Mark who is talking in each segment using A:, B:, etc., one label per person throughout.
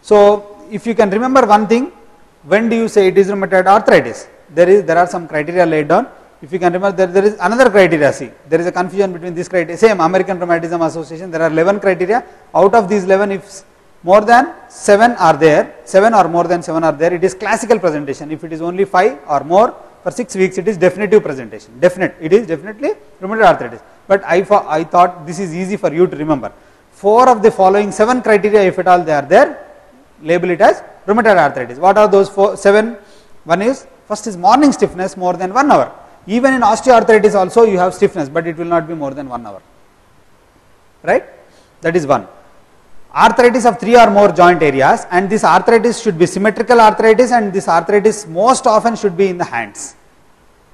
A: So if you can remember one thing, when do you say it is rheumatoid arthritis? There are some criteria laid down. If you can remember, there is another criteria. See, there is a confusion between this criteria. Same American Rheumatism Association, there are 11 criteria. Out of these 11, if more than 7 are there, 7 or more than 7 are there, it is classical presentation. If it is only 5 or more for 6 weeks, it is definitive presentation. Definite, it is definitely rheumatoid arthritis. But I thought this is easy for you to remember. 4 of the following 7 criteria, if at all they are there, label it as rheumatoid arthritis. What are those 7? One is, first is morning stiffness more than 1 hour. Even in osteoarthritis also you have stiffness, but it will not be more than 1 hour. Right? That is one. Arthritis of 3 or more joint areas, and this arthritis should be symmetrical arthritis, and this arthritis most often should be in the hands.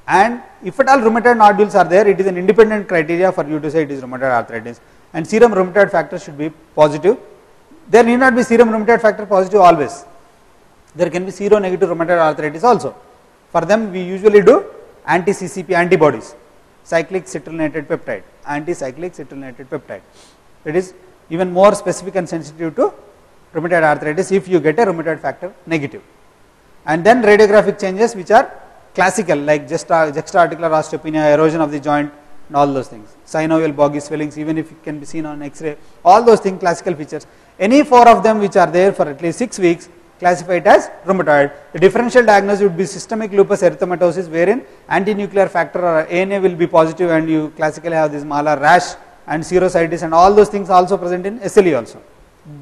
A: And if at all rheumatoid nodules are there, it is an independent criteria for you to say it is rheumatoid arthritis. And serum rheumatoid factor should be positive. There need not be serum rheumatoid factor positive always. There can be seronegative rheumatoid arthritis also. For them we usually do anti-CCP antibodies, cyclic citrullinated peptide, anti-cyclic citrullinated peptide. It is even more specific and sensitive to rheumatoid arthritis if you get a rheumatoid factor negative. And then radiographic changes which are classical, like juxta-articular osteopenia, erosion of the joint and all those things. Synovial boggy swellings, even if it can be seen on X-ray, all those things, classical features. Any 4 of them which are there for at least 6 weeks, classify it as rheumatoid. The differential diagnosis would be systemic lupus erythematosus, wherein anti-nuclear factor or ANA will be positive, and you classically have this malar rash and serositis and all those things also present in SLE also.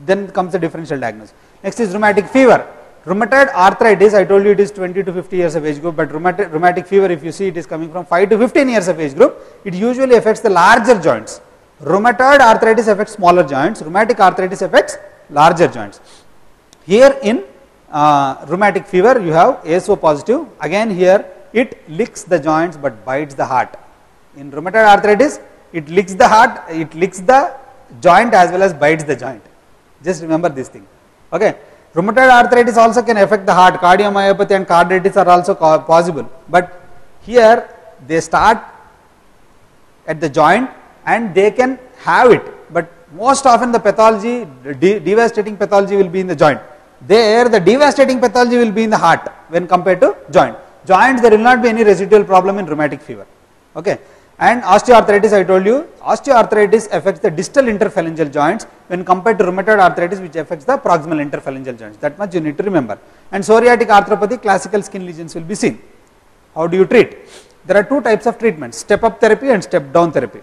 A: Then comes the differential diagnosis. Next is rheumatic fever. Rheumatoid arthritis, I told you it is 20 to 50 years of age group, but rheumatic fever, if you see, it is coming from 5 to 15 years of age group. It usually affects the larger joints. Rheumatoid arthritis affects smaller joints, rheumatic arthritis affects larger joints. Here in rheumatic fever you have ASO positive. Again here it licks the joints but bites the heart. In rheumatoid arthritis it licks the heart, it licks the joint as well as bites the joint. Just remember this thing. Okay. Rheumatoid arthritis also can affect the heart. Cardiomyopathy and carditis are also possible. But here they start at the joint and they can have it. But most often the pathology, devastating pathology will be in the joint. There the devastating pathology will be in the heart when compared to joint. Joints, there will not be any residual problem in rheumatic fever. Okay. And osteoarthritis, I told you, osteoarthritis affects the distal interphalangeal joints when compared to rheumatoid arthritis, which affects the proximal interphalangeal joints. That much you need to remember. And psoriatic arthropathy, classical skin lesions will be seen. How do you treat? There are 2 types of treatments, step up therapy and step down therapy.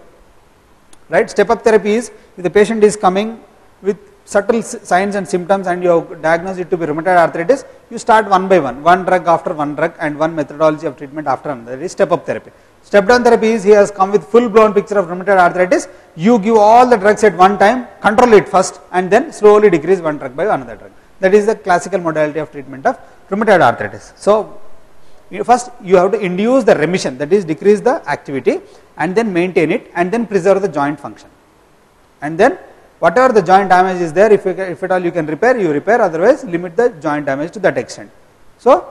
A: Right? Step up therapy is if the patient is coming with subtle signs and symptoms and you have diagnosed it to be rheumatoid arthritis, you start one by one drug after one drug and one methodology of treatment after another. That is step up therapy. Step down therapy is he has come with full blown picture of rheumatoid arthritis, you give all the drugs at one time, control it first and then slowly decrease one drug by another drug. That is the classical modality of treatment of rheumatoid arthritis. So first you have to induce the remission, that is decrease the activity and then maintain it and then preserve the joint function. And then whatever the joint damage is there, if at all you can repair, you repair, otherwise limit the joint damage to that extent. So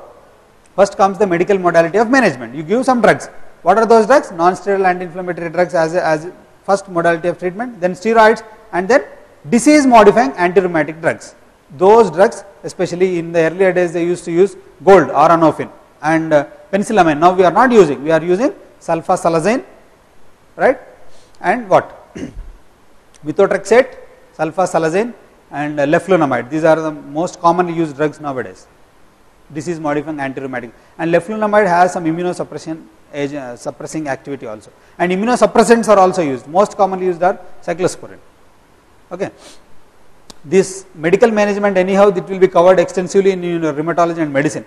A: first comes the medical modality of management. You give some drugs. What are those drugs? Non-steroidal anti-inflammatory drugs as first modality of treatment, then steroids, and then disease modifying anti-rheumatic drugs. Those drugs, especially in the earlier days, they used to use gold or anophin and penicillamine. Now we are not using, we are using sulfasalazine, right? And what? Methotrexate, sulfasalazine and leflunomide. These are the most commonly used drugs nowadays. Disease modifying anti-rheumatic, and leflunomide has some immunosuppression suppressing activity also, and immunosuppressants are also used. Most commonly used are cyclosporin. Okay. This medical management anyhow, it will be covered extensively in rheumatology and medicine.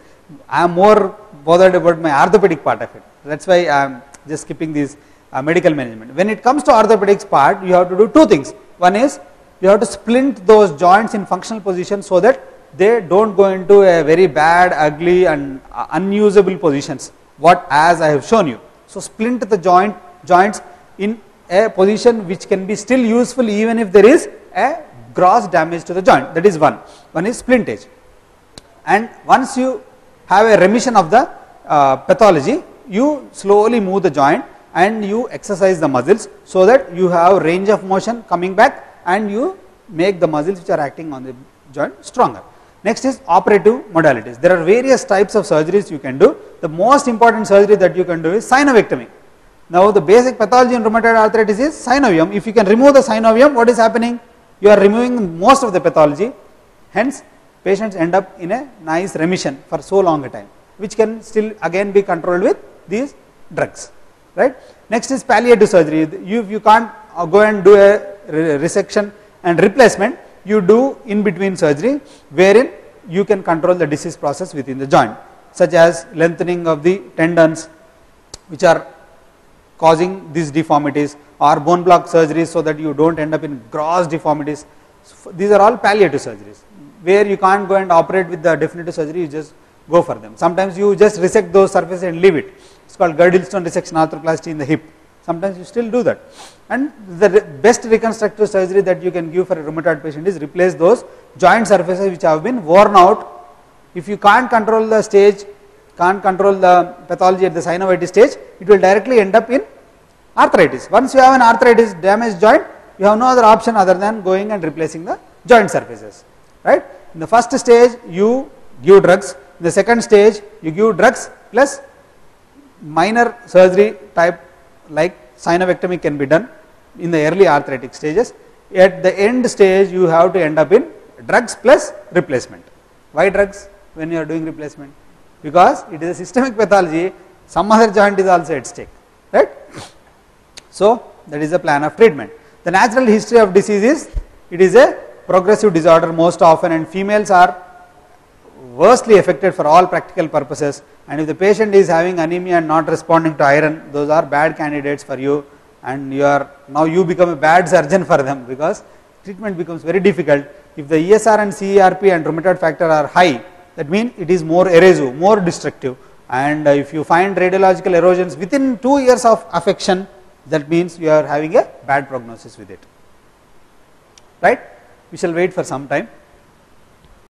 A: I am more bothered about my orthopedic part of it. That's why I am just skipping this medical management. When it comes to orthopedics part, you have to do 2 things. One is you have to splint those joints in functional position so that they don't go into a very bad, ugly and unusable positions, what as I have shown you. So splint the joints in a position which can be still useful even if there is a gross damage to the joint. That is one. One is splintage. And once you have a remission of the pathology, you slowly move the joint and you exercise the muscles so that you have range of motion coming back and you make the muscles which are acting on the joint stronger. Next is operative modalities. There are various types of surgeries you can do. The most important surgery that you can do is synovectomy. Now the basic pathology in rheumatoid arthritis is synovium. If you can remove the synovium, what is happening? You are removing most of the pathology, hence patients end up in a nice remission for so long a time, which can still again be controlled with these drugs, right. Next is palliative surgery. You can't go and do a resection and replacement, you do in between surgery wherein you can control the disease process within the joint, such as lengthening of the tendons which are causing these deformities, or bone block surgeries so that you don't end up in gross deformities. These are all palliative surgeries where you can't go and operate with the definitive surgery, you just go for them. Sometimes you just resect those surfaces and leave it. It's called Girdlestone resection arthroplasty in the hip. Sometimes you still do that. And the best reconstructive surgery that you can give for a rheumatoid patient is replace those joint surfaces which have been worn out. If you can't control the stage, can't control the pathology at the synovitis stage, it will directly end up in arthritis. Once you have an arthritis damaged joint, you have no other option other than going and replacing the joint surfaces, right. In the first stage you give drugs, in the second stage you give drugs plus minor surgery type like synovectomy can be done in the early arthritic stages. At the end stage you have to end up in drugs plus replacement. Why drugs when you are doing replacement? Because it is a systemic pathology, some other joint is also at stake, right. So that is the plan of treatment. The natural history of disease is, it is a progressive disorder most often, and females are worstly affected for all practical purposes, and if the patient is having anemia and not responding to iron, those are bad candidates for you, and now you become a bad surgeon for them because treatment becomes very difficult. If the ESR and CERP and rheumatoid factor are high, that means it is more erosive, more destructive, and if you find radiological erosions within 2 years of affection, that means you are having a bad prognosis with it, right. We shall wait for some time.